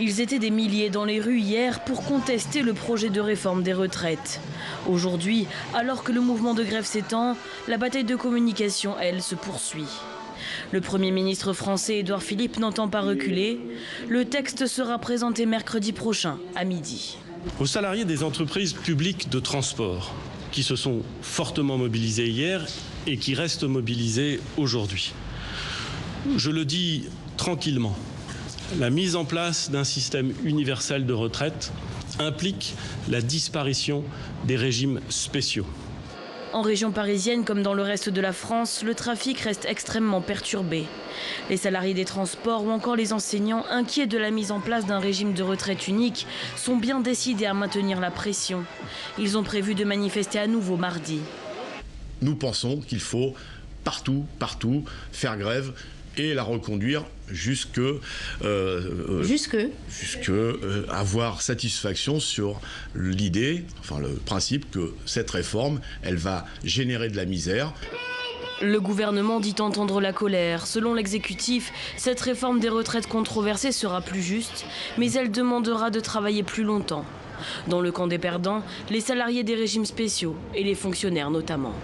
Ils étaient des milliers dans les rues hier pour contester le projet de réforme des retraites. Aujourd'hui, alors que le mouvement de grève s'étend, la bataille de communication, elle, se poursuit. Le Premier ministre français Édouard Philippe n'entend pas reculer. Le texte sera présenté mercredi prochain, à midi. Aux salariés des entreprises publiques de transport, qui se sont fortement mobilisés hier et qui restent mobilisés aujourd'hui, je le dis tranquillement, la mise en place d'un système universel de retraite implique la disparition des régimes spéciaux. En région parisienne comme dans le reste de la France, le trafic reste extrêmement perturbé. Les salariés des transports ou encore les enseignants, inquiets de la mise en place d'un régime de retraite unique, sont bien décidés à maintenir la pression. Ils ont prévu de manifester à nouveau mardi. Nous pensons qu'il faut partout faire grève et la reconduire jusque avoir satisfaction sur l'idée, enfin le principe que cette réforme, elle va générer de la misère. Le gouvernement dit entendre la colère. Selon l'exécutif, cette réforme des retraites controversée sera plus juste, mais elle demandera de travailler plus longtemps. Dans le camp des perdants, les salariés des régimes spéciaux et les fonctionnaires notamment.